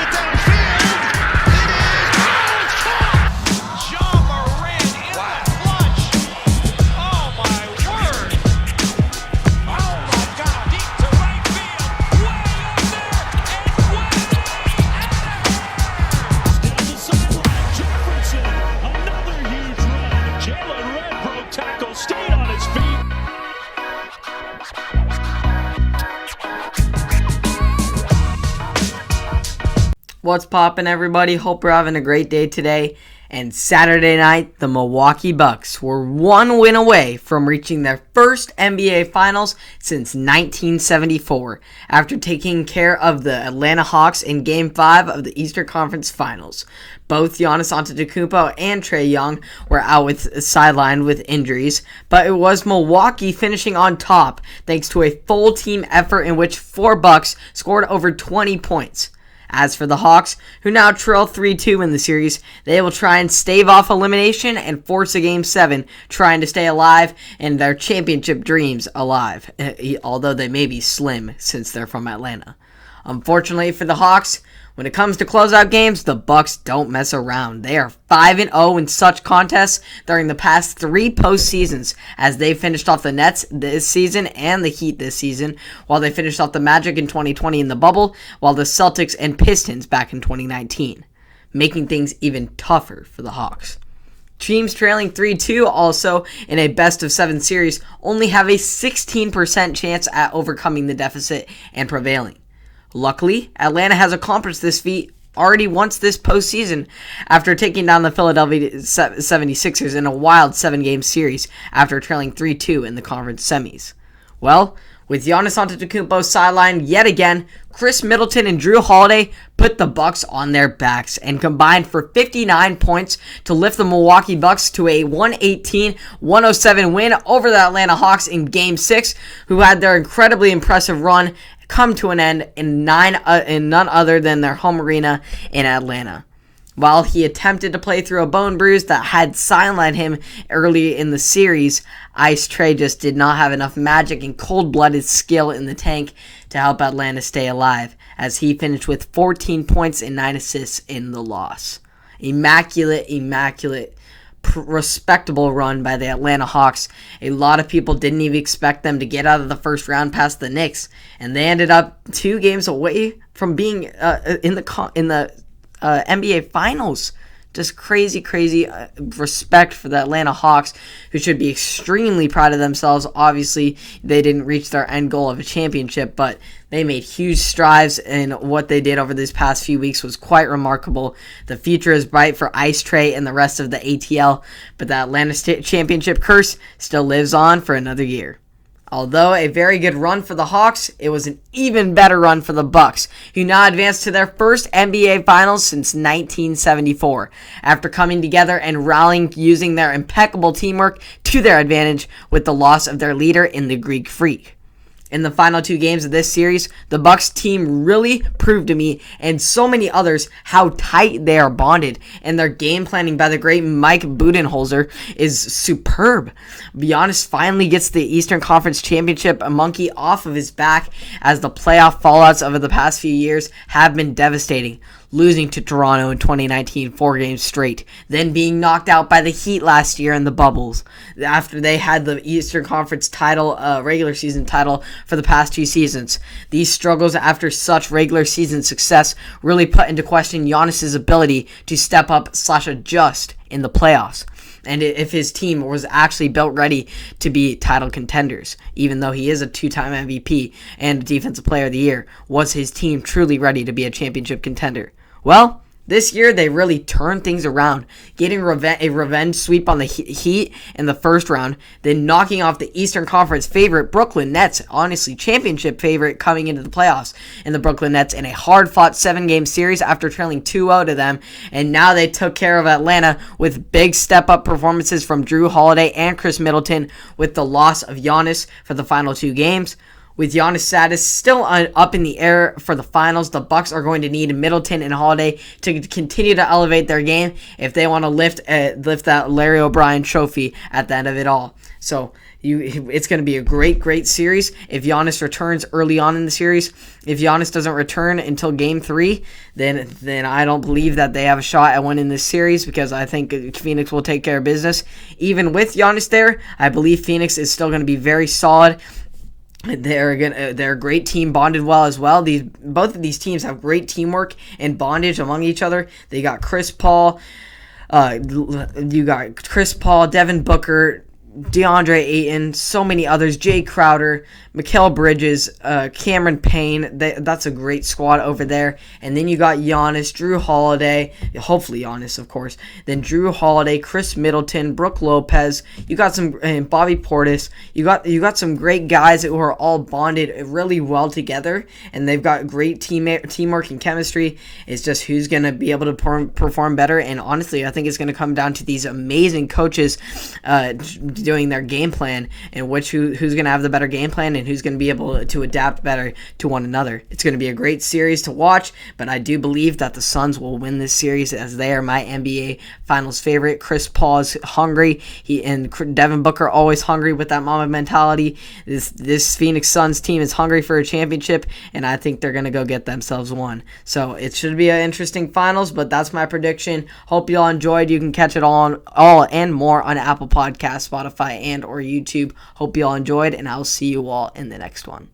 it downfield. It is. Oh, it's caught. John Moran in the clutch. Oh, my word. Oh, my God. Deep to right field. Way up there. And way out of here. Down the sideline, Jefferson. Another huge run. Jalen Red broke tackle, stayed on his feet. What's poppin', everybody? Hope you're having a great day today. And Saturday night, the Milwaukee Bucks were one win away from reaching their first NBA Finals since 1974 after taking care of the Atlanta Hawks in Game 5 of the Eastern Conference Finals. Both Giannis Antetokounmpo and Trae Young were sidelined with injuries, but it was Milwaukee finishing on top thanks to a full team effort in which 4 Bucks scored over 20 points. As for the Hawks, who now trail 3-2 in the series, they will try and stave off elimination and force a Game 7, trying to stay alive and their championship dreams alive, although they may be slim since they're from Atlanta. Unfortunately for the Hawks, when it comes to closeout games, the Bucks don't mess around. They are 5-0 in such contests during the past 3 postseasons, as they finished off the Nets this season and the Heat this season, while they finished off the Magic in 2020 in the bubble, while the Celtics and Pistons back in 2019, making things even tougher for the Hawks. Teams trailing 3-2 also in a best-of-7 series only have a 16% chance at overcoming the deficit and prevailing. Luckily, Atlanta has accomplished this feat already once this postseason after taking down the Philadelphia 76ers in a wild 7-game series after trailing 3-2 in the conference semis. Well, with Giannis Antetokounmpo sidelined yet again, Chris Middleton and Jrue Holiday put the Bucks on their backs and combined for 59 points to lift the Milwaukee Bucks to a 118-107 win over the Atlanta Hawks in Game 6, who had their incredibly impressive run come to an end in none other than their home arena in Atlanta. While he attempted to play through a bone bruise that had sidelined him early in the series, Ice Trae just did not have enough magic and cold-blooded skill in the tank to help Atlanta stay alive, as he finished with 14 points and 9 assists in the loss. Immaculate, respectable run by the Atlanta Hawks. A lot of people didn't even expect them to get out of the first round past the Knicks, and they ended up 2 games away from being in the NBA Finals. Just crazy respect for the Atlanta Hawks, who should be extremely proud of themselves. Obviously, they didn't reach their end goal of a championship, but they made huge strides, and what they did over these past few weeks was quite remarkable. The future is bright for Ice Trae and the rest of the ATL, but the Atlanta championship curse still lives on for another year. Although a very good run for the Hawks, it was an even better run for the Bucks, who now advanced to their first NBA Finals since 1974, after coming together and rallying using their impeccable teamwork to their advantage with the loss of their leader in the Greek Freak. In the final 2 games of this series, the Bucks team really proved to me and so many others how tight they are bonded, and their game planning by the great Mike Budenholzer is superb. Giannis finally gets the Eastern Conference Championship monkey off of his back, as the playoff fallouts over the past few years have been devastating. Losing to Toronto in 2019 4 games straight, then being knocked out by the Heat last year in the bubbles after they had the Eastern Conference title, regular season title for the past 2 seasons. These struggles after such regular season success really put into question Giannis' ability to step up / adjust in the playoffs, and if his team was actually built ready to be title contenders. Even though he is a 2-time MVP and Defensive Player of the Year, was his team truly ready to be a championship contender? Well, this year they really turned things around, getting a revenge sweep on the Heat in the first round, then knocking off the Eastern Conference favorite Brooklyn Nets, honestly championship favorite coming into the playoffs, in the Brooklyn Nets in a hard-fought 7-game series after trailing 2-0 to them, and now they took care of Atlanta with big step-up performances from Jrue Holiday and Chris Middleton, with the loss of Giannis for the final 2 games. With Giannis status still up in the air for the finals, the Bucks are going to need Middleton and Holiday to continue to elevate their game if they want to lift that Larry O'Brien trophy at the end of it all. So it's going to be a great series if Giannis returns early on in the series. If Giannis doesn't return until Game 3, then I don't believe that they have a shot at winning this series, because I think Phoenix will take care of business. Even with Giannis there, I believe Phoenix is still going to be very solid. They're a great team, bonded well as well. Both of these teams have great teamwork and bondage among each other. They got Chris Paul, Devin Booker, DeAndre Ayton, so many others, Jay Crowder, Mikal Bridges, Cameron Payne. That's a great squad over there. And then you got Giannis, Drew Holiday, hopefully Giannis, of course. Then Drew Holiday, Chris Middleton, Brook Lopez. You got some Bobby Portis. You got some great guys who are all bonded really well together, and they've got great teamwork and chemistry. It's just who's going to be able to perform better. And honestly, I think it's going to come down to these amazing coaches doing their game plan, and who's going to have the better game plan and who's going to be able to adapt better to one another. It's going to be a great series to watch, but I do believe that the Suns will win this series, as they are my NBA Finals favorite. Chris Paul is hungry. And Devin Booker always hungry with that Mamba mentality. This Phoenix Suns team is hungry for a championship, and I think they're going to go get themselves one. So it should be an interesting finals, but that's my prediction. Hope you all enjoyed. You can catch it all and more on Apple Podcasts, Spotify, and or YouTube. Hope you all enjoyed, and I'll see you all in the next one.